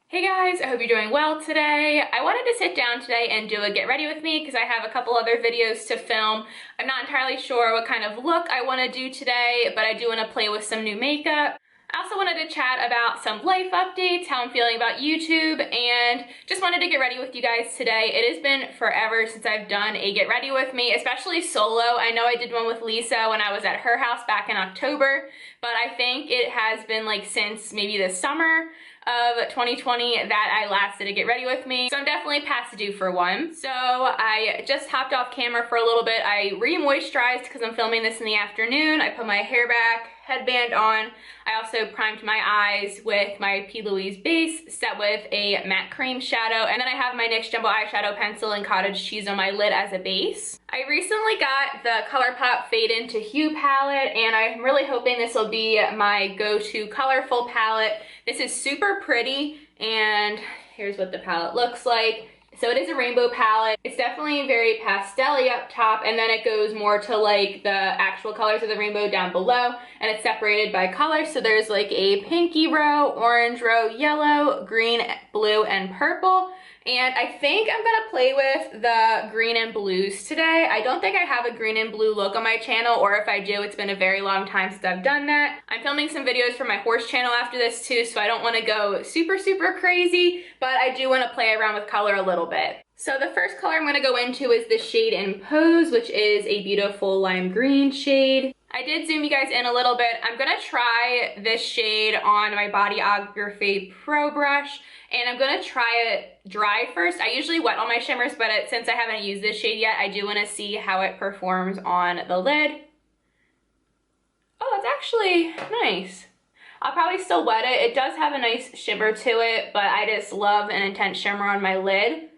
Hey guys, I hope you're doing well today. I wanted to sit down today and do a get ready with me because I have a couple other videos to film. I'm not entirely sure what kind of look I want to do today, but I do want to play with some new makeup. I also wanted to chat about some life updates, how I'm feeling about YouTube, and just wanted to get ready with you guys today. It has been forever since I've done a get ready with me, especially solo. I know I did one with Lisa when I was at her house back in October, but I think it has been like since maybe the summer of 2020 that I last did a get ready with me. So I'm definitely past due for one. So I just hopped off camera for a little bit. I re-moisturized because I'm filming this in the afternoon. I put my hair back, headband on. I also primed my eyes with my PLouise Base set with a matte cream shadow. And then I have my NYX Jumbo Eyeshadow Pencil and Cottage Cheese on my lid as a base. I recently got the Colourpop Fade Into Hue palette, and I'm really hoping this will be my go-to colorful palette. This is super pretty, and here's what the palette looks like. So it is a rainbow palette. It's definitely very pastel-y up top, and then it goes more to like the actual colors of the rainbow down below, and it's separated by color. So there's like a pinky row, orange row, yellow, green, blue, and purple. And I think I'm gonna play with the green and blues today. I don't think I have a green and blue look on my channel, or if I do, it's been a very long time since I've done that. I'm filming some videos for my horse channel after this too, so I don't wanna go super crazy, but I do wanna play around with color a little bit. So the first color I'm gonna go into is the shade in Pose, which is a beautiful lime green shade. I did zoom you guys in a little bit. I'm gonna try this shade on my Bodyography Pro brush, and I'm gonna try it dry first. I usually wet all my shimmers, but since I haven't used this shade yet, I do wanna see how it performs on the lid. Oh, that's actually nice. I'll probably still wet it. It does have a nice shimmer to it, but I just love an intense shimmer on my lid.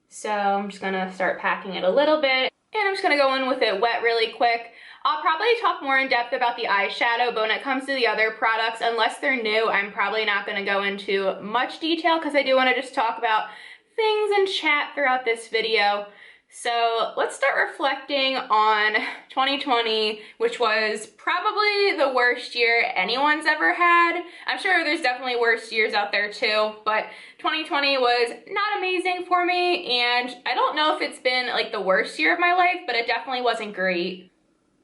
So I'm just gonna start packing it a little bit, and I'm just gonna go in with it wet really quick. I'll probably talk more in depth about the eyeshadow, but when it comes to the other products, unless they're new, I'm probably not gonna go into much detail because I do wanna just talk about things and chat throughout this video. So let's start reflecting on 2020, which was probably the worst year anyone's ever had. I'm sure there's definitely worse years out there too, but 2020 was not amazing for me, and I don't know if it's been like the worst year of my life, but it definitely wasn't great.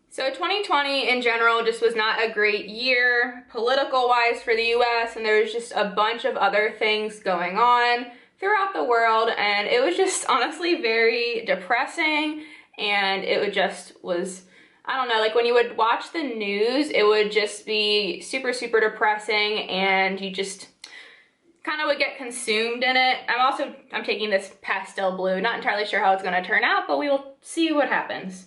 So 2020 in general just was not a great year political-wise for the US, and there was just a bunch of other things going on throughout the world, and it was just honestly very depressing, and it just was, I don't know, like when you would watch the news, it would just be super depressing, and you just kind of would get consumed in it. I'm taking this pastel blue, not entirely sure how it's going to turn out, but we will see what happens.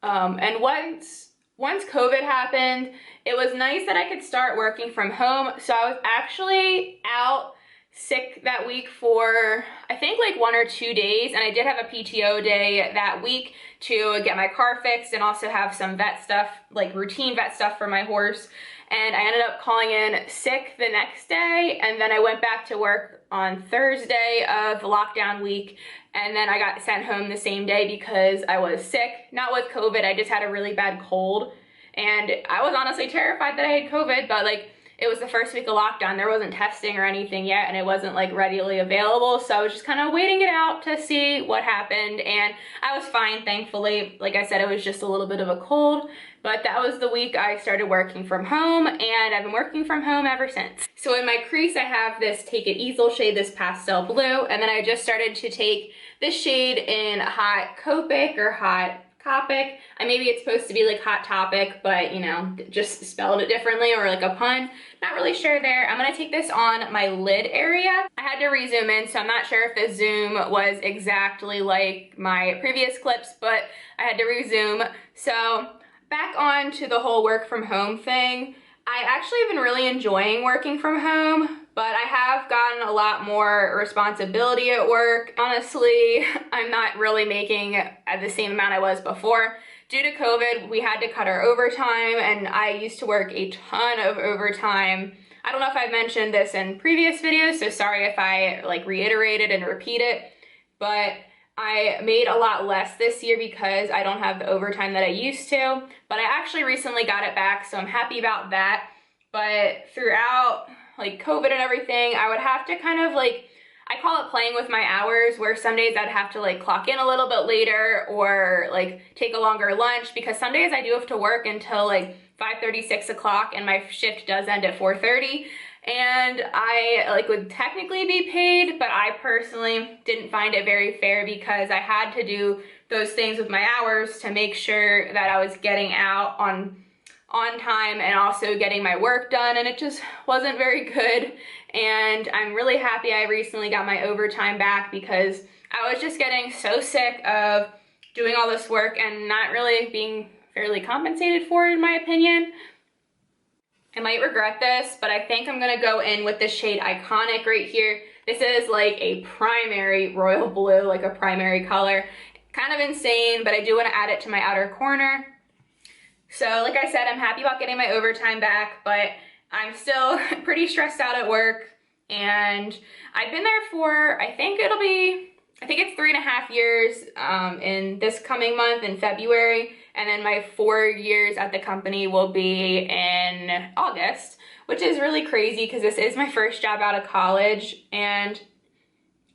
And once COVID happened, it was nice that I could start working from home. So I was actually out sick that week for, I think like 1 or 2 days. And I did have a PTO day that week to get my car fixed and also have some vet stuff, like routine vet stuff for my horse. And I ended up calling in sick the next day, and then I went back to work on Thursday of the lockdown week, and then I got sent home the same day because I was sick. Not with COVID, I just had a really bad cold, and I was honestly terrified that I had COVID, but like it was the first week of lockdown. There wasn't testing or anything yet, and it wasn't like readily available, so I was just kind of waiting it out to see what happened, and I was fine, thankfully. Like I said, it was just a little bit of a cold, but that was the week I started working from home, and I've been working from home ever since. So in my crease, I have this Take It Easel shade, this pastel blue, and then I just started to take this shade in Hot Copic or Hot Copic. Maybe it's supposed to be like Hot Topic, but you know, just spelled it differently or like a pun. Not really sure there. I'm gonna take this on my lid area. I had to re-zoom in, so I'm not sure if the zoom was exactly like my previous clips, but I had to re-zoom. So back on to the whole work from home thing. I actually have been really enjoying working from home, but I have gotten a lot more responsibility at work. Honestly, I'm not really making the same amount I was before. Due to COVID, we had to cut our overtime, and I used to work a ton of overtime. I don't know if I've mentioned this in previous videos, so sorry if I like reiterate it and repeat it, but I made a lot less this year because I don't have the overtime that I used to, but I actually recently got it back, so I'm happy about that. But throughout like COVID and everything, I would have to kind of like, I call it playing with my hours, where some days I'd have to like clock in a little bit later or like take a longer lunch, because some days I do have to work until like 5:30, 6 o'clock, and my shift does end at 4:30. And I like would technically be paid, but I personally didn't find it very fair because I had to do those things with my hours to make sure that I was getting out on time and also getting my work done, and it just wasn't very good. And I'm really happy I recently got my overtime back, because I was just getting so sick of doing all this work and not really being fairly compensated for it, in my opinion. I might regret this, but I think I'm gonna go in with the shade Iconic right here. This is like a primary royal blue, like a primary color. Kind of insane, but I do want to add it to my outer corner. So like I said, I'm happy about getting my overtime back, but I'm still pretty stressed out at work. And I've been there for, I think it's 3.5 years in this coming month in February. And then my 4 years at the company will be in August, which is really crazy because this is my first job out of college. And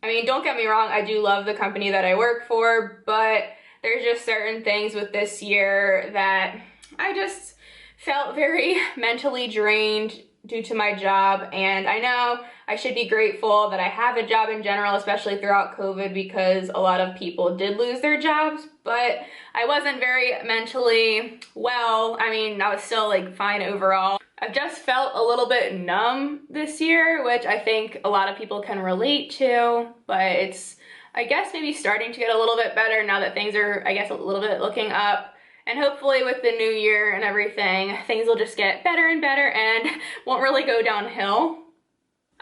I mean, don't get me wrong, I do love the company that I work for, but there's just certain things with this year that I just felt very mentally drained due to my job. And I know I should be grateful that I have a job in general, especially throughout COVID, because a lot of people did lose their jobs, but I wasn't very mentally well. I mean, I was still like fine overall. I've just felt a little bit numb this year, which I think a lot of people can relate to, but it's, I guess, maybe starting to get a little bit better now that things are, I guess, a little bit looking up. And hopefully with the new year and everything, things will just get better and better and won't really go downhill.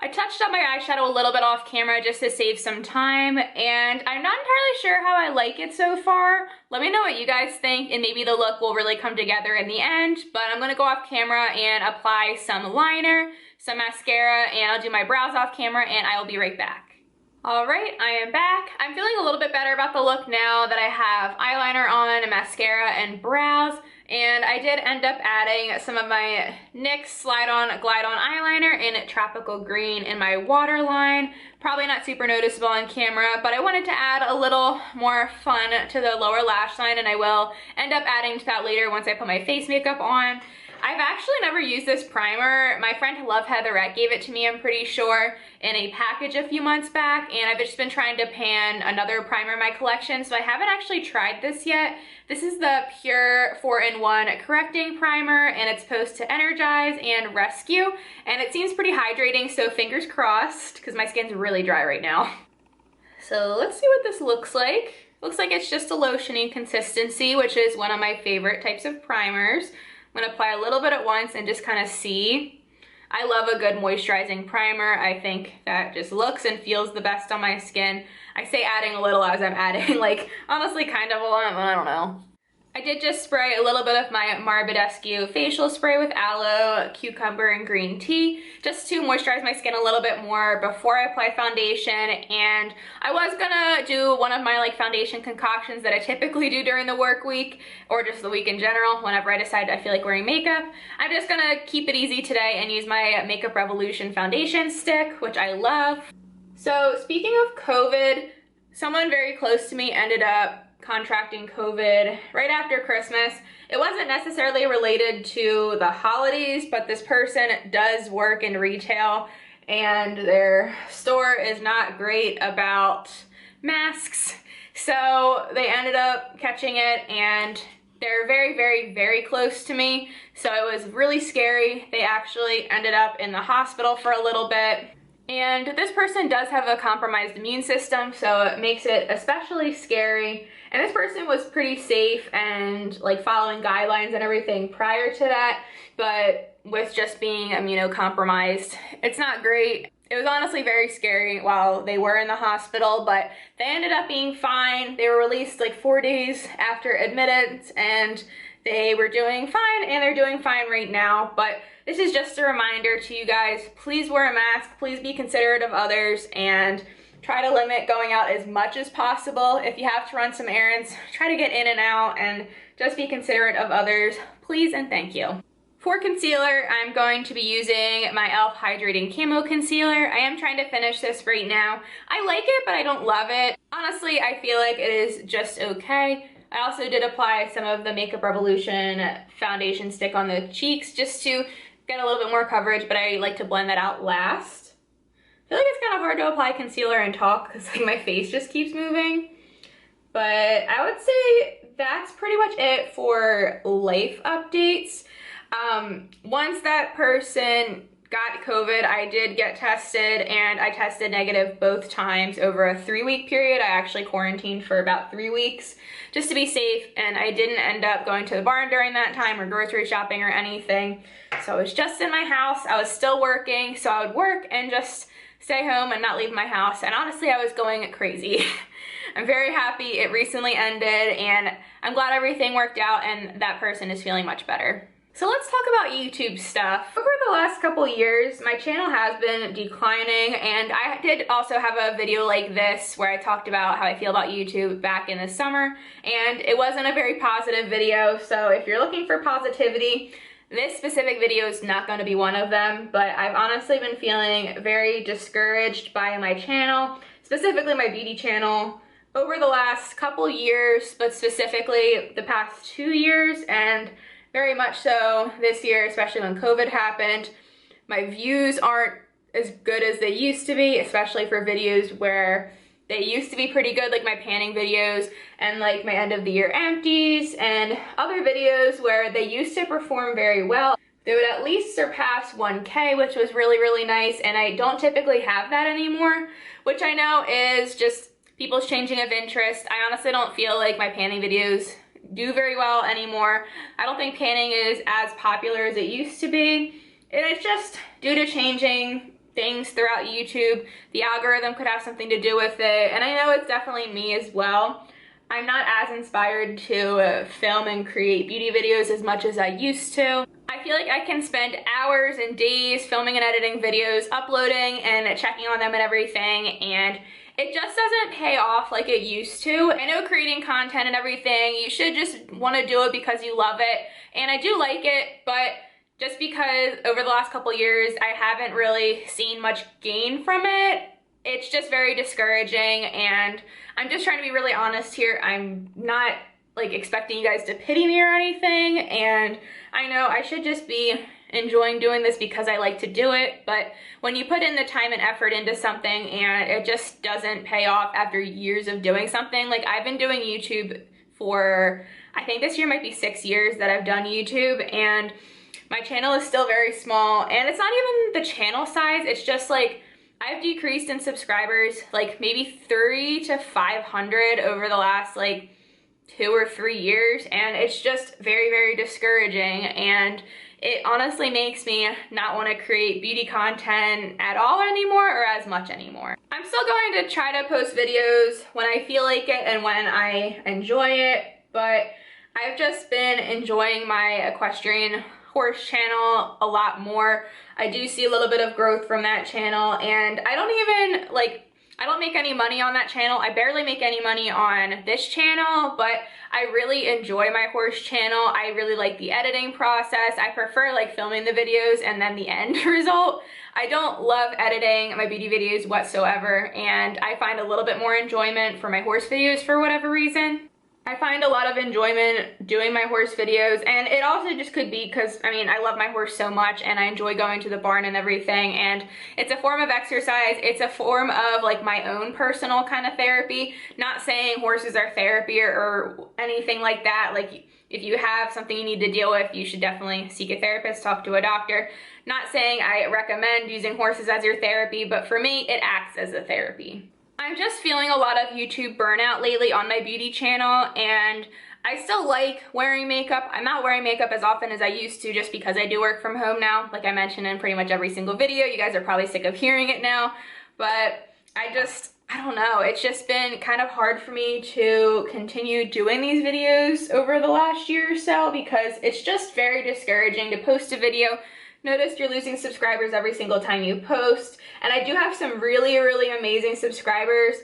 I touched up my eyeshadow a little bit off camera just to save some time, and I'm not entirely sure how I like it so far. Let me know what you guys think, and maybe the look will really come together in the end. But I'm gonna go off camera and apply some liner, some mascara, and I'll do my brows off camera, and I will be right back. All right, I am back. I'm feeling a little bit better about the look now that I have eyeliner on, mascara, and brows. And I did end up adding some of my NYX Slide On Glide On eyeliner in Tropical Green in my waterline. Probably not super noticeable on camera, but I wanted to add a little more fun to the lower lash line, and I will end up adding to that later once I put my face makeup on. I've actually never used this primer. My friend Love Heatherette gave it to me, I'm pretty sure, in a package a few months back, and I've just been trying to pan another primer in my collection, so I haven't actually tried this yet. This is the Pure 4-in-1 Correcting Primer, and it's supposed to energize and rescue, and it seems pretty hydrating, so fingers crossed, because my skin's really dry right now. So let's see what this looks like. Looks like it's just a lotiony consistency, which is one of my favorite types of primers. I'm gonna apply a little bit at once and just kind of see. I love a good moisturizing primer. I think that just looks and feels the best on my skin. I say adding a little as I'm adding, like, honestly kind of a lot, but I don't know. I did just spray a little bit of my Marbodesque facial spray with aloe, cucumber, and green tea just to moisturize my skin a little bit more before I apply foundation. And I was gonna do one of my like foundation concoctions that I typically do during the work week or just the week in general whenever I decide I feel like wearing makeup. I'm just gonna keep it easy today and use my Makeup Revolution foundation stick, which I love. So speaking of COVID, someone very close to me ended up contracting COVID right after Christmas. It wasn't necessarily related to the holidays, but this person does work in retail and their store is not great about masks. So they ended up catching it, and they're very, very, very close to me. So it was really scary. They actually ended up in the hospital for a little bit. And this person does have a compromised immune system, so it makes it especially scary. And this person was pretty safe and like following guidelines and everything prior to that, but with just being immunocompromised, it's not great. It was honestly very scary while they were in the hospital, but they ended up being fine. They were released like 4 days after admittance, and they were doing fine, and they're doing fine right now. But this is just a reminder to you guys, please wear a mask, please be considerate of others, and try to limit going out as much as possible. If you have to run some errands, try to get in and out, and just be considerate of others, please and thank you. For concealer, I'm going to be using my e.l.f. Hydrating Camo Concealer. I am trying to finish this right now. I like it, but I don't love it. Honestly, I feel like it is just okay. I also did apply some of the Makeup Revolution foundation stick on the cheeks just to get a little bit more coverage, but I like to blend that out last. I feel like it's kind of hard to apply concealer and talk because like my face just keeps moving. But I would say that's pretty much it for life updates. Once that person got COVID, I did get tested, and I tested negative both times over a 3-week period. I actually quarantined for about 3 weeks just to be safe, and I didn't end up going to the barn during that time or grocery shopping or anything. So I was just in my house. I was still working, so I would work and just stay home and not leave my house, and honestly, I was going crazy. I'm very happy it recently ended, and I'm glad everything worked out and that person is feeling much better. So let's talk about YouTube stuff. Over the last couple years, my channel has been declining, and I did also have a video like this where I talked about how I feel about YouTube back in the summer, and it wasn't a very positive video, so if you're looking for positivity, this specific video is not going to be one of them, but I've honestly been feeling very discouraged by my channel, specifically my beauty channel, over the last couple years, but specifically the past 2 years, and very much so this year, especially when COVID happened. My views aren't as good as they used to be, especially for videos where they used to be pretty good, like my panning videos and like my end of the year empties and other videos where they used to perform very well. They would at least surpass 1K, which was really, really nice, and I don't typically have that anymore, which I know is just people's changing of interest. I honestly don't feel like my panning videos do very well anymore. I don't think panning is as popular as it used to be, and it's just due to changing things throughout YouTube. The algorithm could have something to do with it, and I know it's definitely me as well. I'm not as inspired to film and create beauty videos as much as I used to. I feel like I can spend hours and days filming and editing videos, uploading and checking on them and everything, and it just doesn't pay off like it used to. I know creating content and everything, you should just want to do it because you love it, and I do like it, but just because over the last couple years I haven't really seen much gain from it, it's just very discouraging, and I'm just trying to be really honest here. I'm not like expecting you guys to pity me or anything, and I know I should just be enjoying doing this because I like to do it, but when you put in the time and effort into something and it just doesn't pay off after years of doing something, like I've been doing YouTube for, I think this year might be 6 years that I've done YouTube, and my channel is still very small, and it's not even the channel size, it's just like I've decreased in subscribers like maybe 30 to 500 over the last like 2 or 3 years, and it's just very, very discouraging, and it honestly makes me not want to create beauty content at all anymore, or as much anymore. I'm still going to try to post videos when I feel like it and when I enjoy it, but I've just been enjoying my equestrian horse channel a lot more. I do see a little bit of growth from that channel, and I don't make any money on that channel. I barely make any money on this channel, but I really enjoy my horse channel. I really like the editing process. I prefer like filming the videos and then the end result. I don't love editing my beauty videos whatsoever, and I find a little bit more enjoyment for my horse videos for whatever reason. I find a lot of enjoyment doing my horse videos, and it also just could be because, I mean, I love my horse so much and I enjoy going to the barn and everything, and it's a form of exercise. It's a form of like my own personal kind of therapy. Not saying horses are therapy or anything like that. Like if you have something you need to deal with, you should definitely seek a therapist, talk to a doctor. Not saying I recommend using horses as your therapy, but for me, it acts as a therapy. I'm just feeling a lot of YouTube burnout lately on my beauty channel, and I still like wearing makeup. I'm not wearing makeup as often as I used to just because I do work from home now, like I mentioned in pretty much every single video. You guys are probably sick of hearing it now, but I don't know. It's just been kind of hard for me to continue doing these videos over the last year or so because it's just very discouraging to post a video. Notice you're losing subscribers every single time you post, and I do have some really, really amazing subscribers.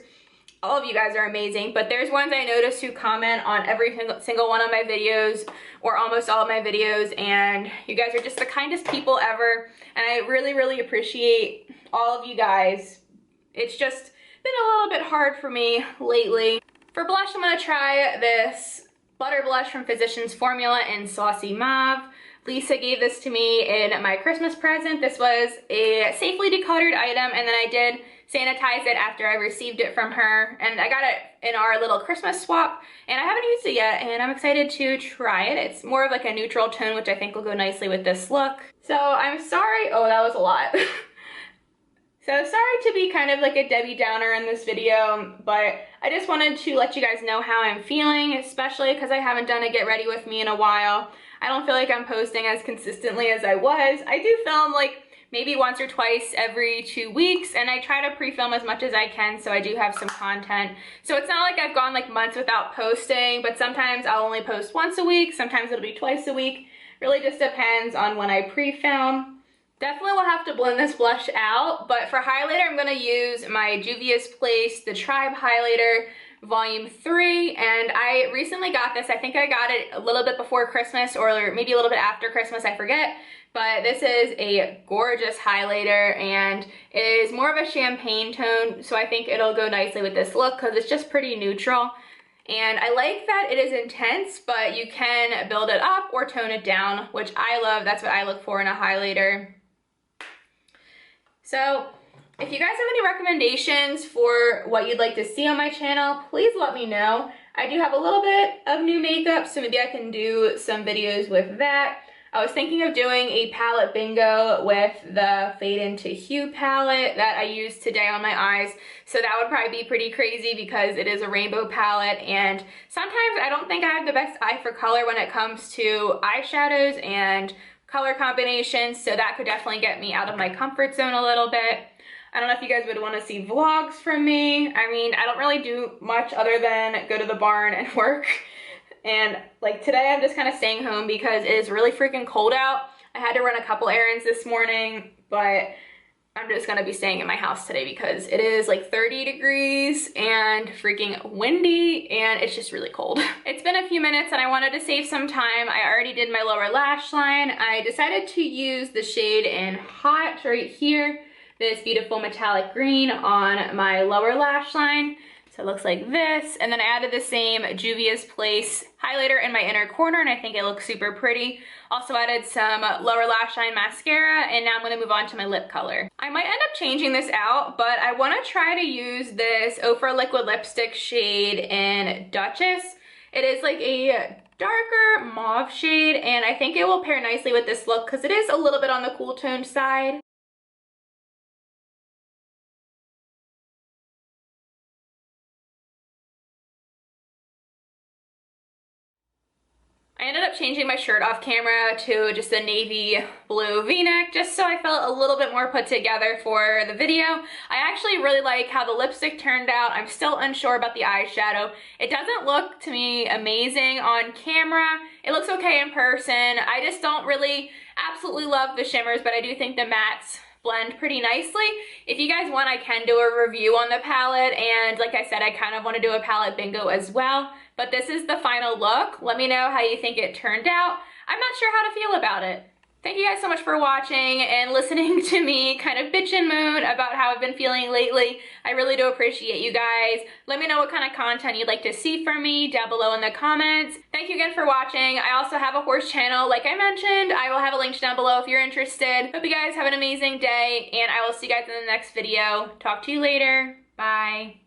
All of you guys are amazing, but there's ones I noticed who comment on every single one of my videos, or almost all of my videos, and you guys are just the kindest people ever, and I really, really appreciate all of you guys. It's just been a little bit hard for me lately. For blush, I'm going to try this Butter Blush from Physicians Formula in Saucy Mauve. Lisa gave this to me in my Christmas present. This was a safely decluttered item, and then I did sanitize it after I received it from her, and I got it in our little Christmas swap, and I haven't used it yet, and I'm excited to try it. It's more of like a neutral tone, which I think will go nicely with this look. So I'm sorry, oh, that was a lot. So sorry to be kind of like a Debbie Downer in this video, but I just wanted to let you guys know how I'm feeling, especially because I haven't done a get ready with me in a while. I don't feel like I'm posting as consistently as I was. I do film like maybe once or twice every 2 weeks, and I try to pre-film as much as I can, so I do have some content. So it's not like I've gone like months without posting, but sometimes I'll only post once a week, sometimes it'll be twice a week. Really just depends on when I pre-film. Definitely will have to blend this blush out, but for highlighter, I'm going to use my Juvia's Place, the Tribe Highlighter, Volume 3, and I recently got this. I think I got it a little bit before Christmas, or maybe a little bit after Christmas, I forget. But this is a gorgeous highlighter, and it is more of a champagne tone, so I think it'll go nicely with this look because it's just pretty neutral. And I like that it is intense, but you can build it up or tone it down, which I love. That's what I look for in a highlighter. So if you guys have any recommendations for what you'd like to see on my channel, please let me know. I do have a little bit of new makeup, so maybe I can do some videos with that. I was thinking of doing a palette bingo with the Fade Into Hue palette that I used today on my eyes. So that would probably be pretty crazy because it is a rainbow palette, and sometimes I don't think I have the best eye for color when it comes to eyeshadows and color combinations, so that could definitely get me out of my comfort zone a little bit. I don't know if you guys would want to see vlogs from me. I mean, I don't really do much other than go to the barn and work. And like today, I'm just kind of staying home because it is really freaking cold out. I had to run a couple errands this morning, but I'm just gonna be staying in my house today because it is like 30 degrees and freaking windy, and it's just really cold. It's been a few minutes and I wanted to save some time. I already did my lower lash line. I decided to use the shade in Haute right here, this beautiful metallic green on my lower lash line. So it looks like this, and then I added the same Juvia's Place highlighter in my inner corner, and I think it looks super pretty. Also added some lower lash line mascara, and now I'm going to move on to my lip color. I might end up changing this out, but I want to try to use this Ofra Liquid Lipstick shade in Duchess. It is like a darker mauve shade, and I think it will pair nicely with this look because it is a little bit on the cool toned side. I ended up changing my shirt off camera to just a navy blue v-neck just so I felt a little bit more put together for the video. I actually really like how the lipstick turned out. I'm still unsure about the eyeshadow. It doesn't look to me amazing on camera. It looks okay in person. I just don't really absolutely love the shimmers, but I do think the mattes blend pretty nicely. If you guys want, I can do a review on the palette, and like I said, I kind of want to do a palette bingo as well. But this is the final look. Let me know how you think it turned out. I'm not sure how to feel about it. Thank you guys so much for watching and listening to me kind of bitch and moan about how I've been feeling lately. I really do appreciate you guys. Let me know what kind of content you'd like to see from me down below in the comments. Thank you again for watching. I also have a horse channel, like I mentioned. I will have a link down below if you're interested. Hope you guys have an amazing day, and I will see you guys in the next video. Talk to you later. Bye.